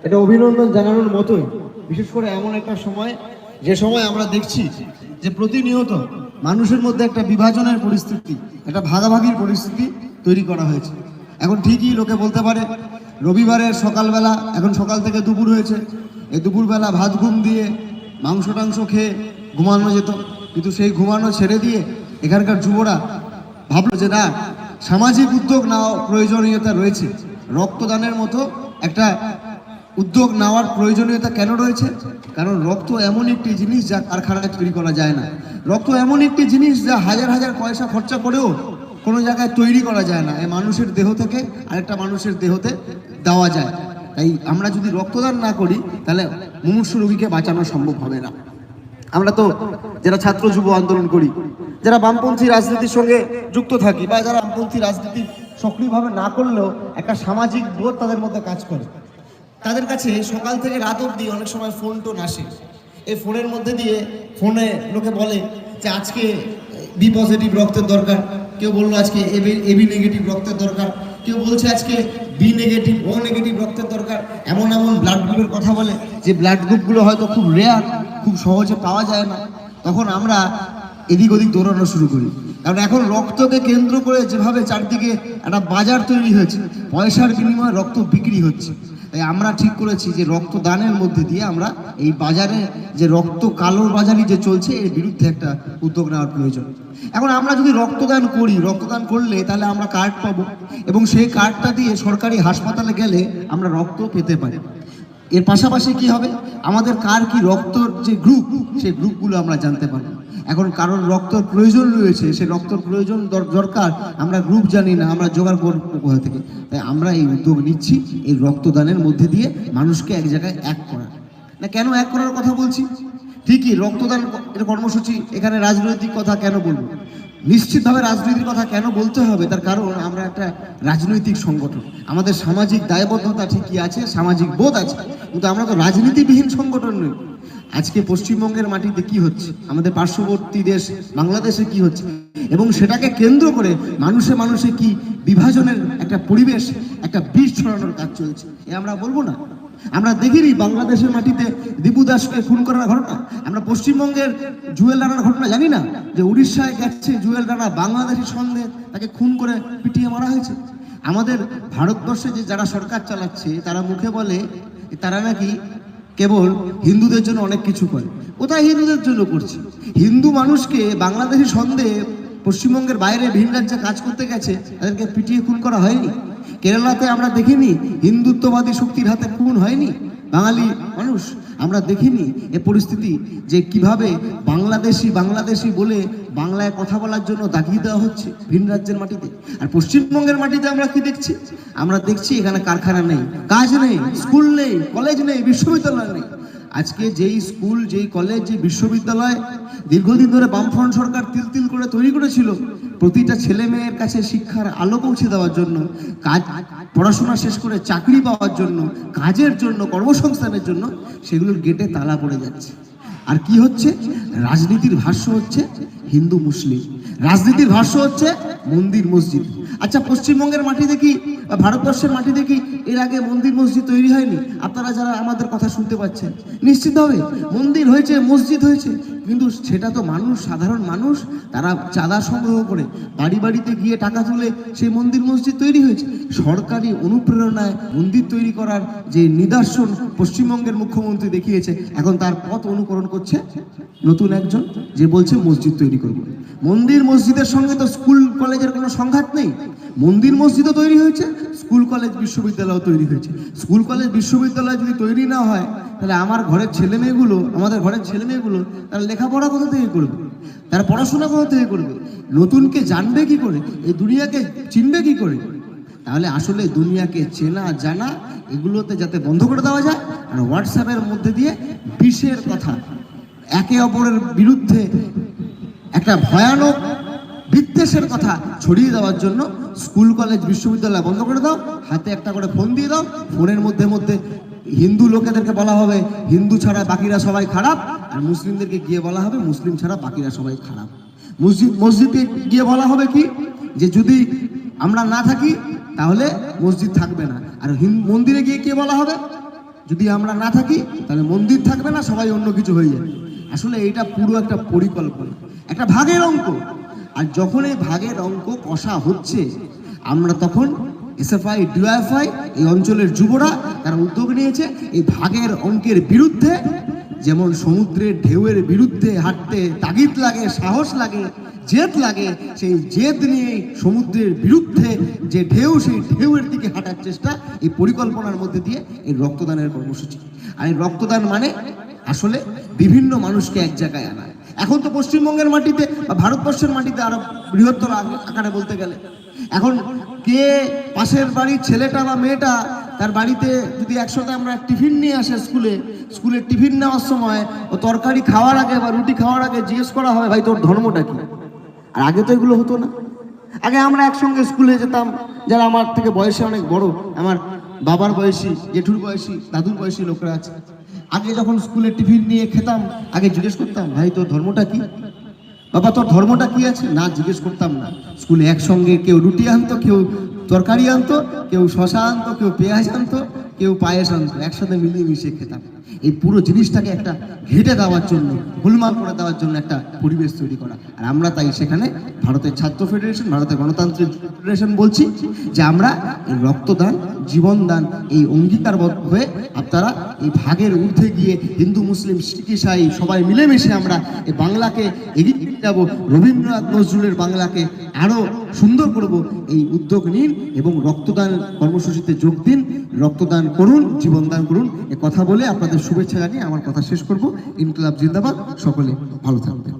এটা অভিনন্দন জানানোর মতোই, বিশেষ করে এমন একটা সময় যে সময় আমরা দেখছি যে প্রতিনিয়ত মানুষের মধ্যে একটা বিভাজনের পরিস্থিতি, একটা ভাগাভাগির পরিস্থিতি তৈরি করা হয়েছে। এখন ঠিকই লোকে বলতে পারে রবিবারের সকালবেলা, এখন সকাল থেকে দুপুর হয়েছে, এই দুপুরবেলা ভাত ঘুম দিয়ে মাংস টাংস খেয়ে ঘুমানো যেত, কিন্তু সেই ঘুমানো ছেড়ে দিয়ে এখানকার যুবরা ভাবলো যে না, সামাজিক উদ্যোগ নেওয়া প্রয়োজনীয়তা রয়েছে। রক্তদানের মতো একটা উদ্যোগ নেওয়ার প্রয়োজনীয়তা কেন রয়েছে? কারণ রক্ত এমন একটি জিনিস যা কারখানায় তৈরি করা যায় না। রক্ত এমন একটি জিনিস যা হাজার হাজার পয়সা খরচা করেও কোনো জায়গায় তৈরি করা যায় না। এই মানুষের দেহ থেকে আরেকটা মানুষের দেহতে দেওয়া যায়। তাই আমরা যদি রক্তদান না করি তাহলে মুমূর্ষু রোগীকে বাঁচানো সম্ভব হবে না। আমরা তো যারা ছাত্র যুব আন্দোলন করি, যারা বামপন্থী রাজনীতির সঙ্গে যুক্ত থাকি, বা যারা বামপন্থী রাজনীতি সক্রিয়ভাবে না করলেও একটা সামাজিক বোধ তাদের মধ্যে কাজ করে, তাদের কাছে সকাল থেকে রাত অবধি অনেক সময় ফোন টোন আসে। এই ফোনের মধ্যে দিয়ে ফোনে লোকে বলে যে আজকে বি পজিটিভ রক্তের দরকার, কেউ বললো আজকে এবি নেগেটিভ রক্তের দরকার, কেউ বলছে আজকে বি নেগেটিভ ও নেগেটিভ রক্তের দরকার। এমন এমন ব্লাড গ্রুপের কথা বলে যে ব্লাড গ্রুপগুলো হয়তো খুব রেয়ার, খুব সহজে পাওয়া যায় না। তখন আমরা এদিক ওদিক দৌড়ানো শুরু করি, কারণ এখন রক্তকে কেন্দ্র করে যেভাবে চারদিকে একটা বাজার তৈরি হয়েছে, পয়সার বিনিময়ে রক্ত বিক্রি হচ্ছে। তাই আমরা ঠিক করেছি যে রক্তদানের মধ্যে দিয়ে আমরা এই বাজারে যে রক্ত কালো বাজারি যে চলছে এর বিরুদ্ধে একটা উদ্যোগ নেওয়ার প্রয়োজন। এখন আমরা যদি রক্তদান করি, রক্তদান করলে তাহলে আমরা কার্ড পাবো, এবং সেই কার্ডটা দিয়ে সরকারি হাসপাতালে গেলে আমরা রক্ত পেতে পারি। এর পাশাপাশি কি হবে, আমাদের কার কি রক্তর যে গ্রুপ, সেই গ্রুপগুলো আমরা জানতে পারবো। এখন কারণ রক্তর প্রয়োজন রয়েছে, সে রক্তর প্রয়োজন দরকার, আমরা গ্রুপ জানি না, আমরা জোগাড় করবো কোথা থেকে। তাই আমরা এই উদ্যোগ নিচ্ছি এই রক্তদানের মধ্যে দিয়ে মানুষকে এক জায়গায় এক করা। না কেন এক করার কথা বলছি? ঠিকই রক্তদান কর্মসূচি, এখানে রাজনৈতিক কথা কেন বলবো? নিশ্চিতভাবে রাজনীতির কথা কেন বলতে হবে, তার কারণ আমরা একটা রাজনৈতিক সংগঠন, আমাদের সামাজিক দায়বদ্ধতা ঠিকই আছে, সামাজিক বোধ আছে, কিন্তু আমরা তো রাজনীতিবিহীন সংগঠন নই। আজকে পশ্চিমবঙ্গের মাটিতে কি হচ্ছে, আমাদের পার্শ্ববর্তী দেশ বাংলাদেশে কি হচ্ছে, এবং সেটাকে কেন্দ্র করে মানুষে মানুষে কি বিভাজনের একটা পরিবেশ, একটা বিষ ছড়ানোর কাজ চলছে, এ আমরা বলবো না? আমরা দেখিনি বাংলাদেশের মাটিতে দীপু দাসকে খুন করার ঘটনা, আমরা পশ্চিমবঙ্গের জুয়েল রানার ঘটনা জানি না, যে উড়িষ্যায় গেছে জুয়েল রানা, বাংলাদেশি সন্দেহে তাকে খুন করে পিটিয়ে মারা হয়েছে। আমাদের ভারতবর্ষে যে যারা সরকার চালাচ্ছে তারা মুখে বলে তারা নাকি কেবল হিন্দুদের জন্য অনেক কিছু করে। কোথায় হিন্দুদের জন্য করছে? হিন্দু মানুষকে বাংলাদেশি সন্দেহে পশ্চিমবঙ্গের বাইরে ভিন রাজ্যে কাজ করতে গেছে, তাদেরকে পিটিয়ে খুন করা হয়নি? কেরালাতে আমরা দেখিনি হিন্দুত্ববাদী শক্তির হাতে খুন হয়নি বাঙালি মানুষ? আমরা দেখিনি এ পরিস্থিতি যে কিভাবে বাংলাদেশি বলে বাংলায় কথা বলার জন্য দাগিয়ে দেওয়া হচ্ছে ভিন রাজ্যের মাটিতে। আর পশ্চিমবঙ্গের মাটিতে আমরা কি দেখছি? আমরা দেখছি এখানে কারখানা নেই, কাজ নেই, স্কুল নেই, কলেজ নেই, বিশ্ববিদ্যালয় নেই। আজকে যেই স্কুল, যেই কলেজ, যে বিশ্ববিদ্যালয় দীর্ঘদিন ধরে বামফ্রন্ট সরকার তিল তিল করে তৈরি করেছিল প্রতিটা ছেলে মেয়ের কাছে শিক্ষার আলো পৌঁছে দেওয়ার জন্য, কাজ পড়াশোনা শেষ করে চাকরি পাওয়ার জন্য, কাজের জন্য, কর্মসংস্থানের জন্য, সেগুলোর গেটে তালা পড়ে যাচ্ছে। আর কি হচ্ছে? রাজনীতির ভাষ্য হচ্ছে হিন্দু মুসলিম, রাজনীতির ভাষ্য হচ্ছে মন্দির মসজিদ। আচ্ছা, পশ্চিমবঙ্গের মাটিতে কি, ভারতবর্ষের মাটিতে কি এর আগে মন্দির মসজিদ তৈরি হয়নি? আপনারা যারা আমাদের কথা শুনতে পাচ্ছেন, নিশ্চিতভাবে মন্দির হয়েছে, মসজিদ হয়েছে, কিন্তু সেটা তো মানুষ, সাধারণ মানুষ, তারা চাঁদা সংগ্রহ করে বাড়ি বাড়িতে গিয়ে টাকা তুলে সেই মন্দির মসজিদ তৈরি হয়েছে। সরকারি অনুপ্রেরণায় মন্দির তৈরি করার যে নিদর্শন পশ্চিমবঙ্গের মুখ্যমন্ত্রী দেখিয়েছে, এখন তার পথ অনুকরণ করছে নতুন একজন, যে বলছে মসজিদ তৈরি করব। মন্দির মসজিদের সঙ্গে তো স্কুল কলেজের কোনো সংঘাত নেই। মন্দির মসজিদও তৈরি হয়েছে, স্কুল কলেজ বিশ্ববিদ্যালয়ও তৈরি হয়েছে। স্কুল কলেজ বিশ্ববিদ্যালয় যদি তৈরি না হয়, তাহলে আমাদের ঘরের ছেলে মেয়েগুলো তারা লেখাপড়া কোথা থেকে করবে? তারা পড়াশোনা কোথা থেকে করবে? নতুনকে জানবে কি করে? এই দুনিয়াকে চিনবে কি করে? তাহলে আসলে দুনিয়াকে চেনা জানা এগুলোতে যাতে বন্ধ করে দেওয়া যায়, আর হোয়াটসঅ্যাপের মধ্যে দিয়ে বিষের কথা, একে অপরের বিরুদ্ধে একটা ভয়ানক বিদ্বেষের কথা ছড়িয়ে দেওয়ার জন্য স্কুল কলেজ বিশ্ববিদ্যালয় বন্ধ করে দাও, হাতে একটা করে ফোন দিয়ে দাও, ফোনের মধ্যে হিন্দু লোকেদেরকে বলা হবে হিন্দু ছাড়া বাকিরা সবাই খারাপ, আর মুসলিমদেরকে গিয়ে বলা হবে মুসলিম ছাড়া বাকিরা সবাই খারাপ। মসজিদে গিয়ে বলা হবে কি, যে যদি আমরা না থাকি তাহলে মসজিদ থাকবে না। আর মন্দিরে গিয়ে কে বলা হবে, যদি আমরা না থাকি তাহলে মন্দির থাকবে না, সবাই অন্য কিছু হয়ে যাবে। আসলে এটা পুরো একটা পরিকল্পনা, একটা ভাগের অঙ্ক। আর যখন এই ভাগের অঙ্ক কষা হচ্ছে, আমরা তখন এসএফআই ডিওএফআই এই অঞ্চলের যুবরা তারা উদ্যোগ নিয়েছে এই ভাগের অঙ্কের বিরুদ্ধে। যেমন সমুদ্রের ঢেউয়ের বিরুদ্ধে হাঁটতে তাগিদ লাগে, সাহস লাগে, জেদ লাগে, সেই জেদ নিয়ে সমুদ্রের বিরুদ্ধে যে ঢেউ, সেই ঢেউয়ের দিকে হাঁটার চেষ্টা এই পরিকল্পনার মধ্যে দিয়ে এই রক্তদানের কর্মসূচি। আর এই রক্তদান মানে আসলে বিভিন্ন মানুষকে এক জায়গায় আনা। এখন তো পশ্চিমবঙ্গের মাটিতে বা ভারতবর্ষের মাটিতে আরো বৃহত্তর আকারে বলতে গেলে, এখন কে পাশের বাড়ির ছেলেটা বা মেয়েটা তার বাড়িতে যদি একসাথে আমরা টিফিন নিয়ে আসে স্কুলে টিফিন নেওয়ার সময় ও তরকারি খাওয়ার আগে বা রুটি খাওয়ার আগে জিজ্ঞেস করা হয়, ভাই তোর ধর্মটা কি? আর আগে তো এগুলো হতো না। আগে আমরা একসঙ্গে স্কুলে যেতাম, যারা আমার থেকে বয়সে অনেক বড়, আমার বাবার বয়সী, জেঠুর বয়সী, দাদুর বয়সী লোকরা আছে, আগে যখন স্কুলে টিফিন নিয়ে খেতাম আগে জিজ্ঞেস করতাম, ভাই তোর ধর্মটা কি? বাবা তোর ধর্মটা কি আছে? না, জিজ্ঞেস করতাম না। স্কুলে একসঙ্গে কেউ রুটি আনতো, কেউ তরকারি আনতো, কেউ শশা আনতো, কেউ পেঁয়াজ আনতো, কেউ পায়েস আনতো, একসাথে মিলিয়ে মিশিয়ে খেতাম। এই পুরো জিনিসটাকে একটা ঘেটে দেওয়ার জন্য, গোলমাল করে দেওয়ার জন্য একটা পরিবেশ তৈরি করা। আর আমরা তাই সেখানে ভারতের ছাত্র ফেডারেশন, ভারতের গণতান্ত্রিক ফেডারেশন বলছি যে আমরা এই রক্তদান, জীবনদান, এই অঙ্গীকারবদ্ধ হয়ে আপনারা এই ভাগের ঊর্ধ্বে গিয়ে হিন্দু মুসলিম শিখ ইসাই সবাই মিলেমিশে আমরা এই বাংলাকে এগিয়ে নিয়ে যাবো, রবীন্দ্রনাথ নজরুলের বাংলাকে আরো সুন্দর করব। এই উদ্যোগ নিন এবং রক্তদান কর্মসূচিতে যোগ দিন, রক্তদান করুন, জীবনদান করুন। এ কথা বলে আপনাদের শুভেচ্ছা জানিয়ে আমার কথা শেষ করব। ইনকিলাব জিন্দাবাদ, সকলে ভালো থাকবেন।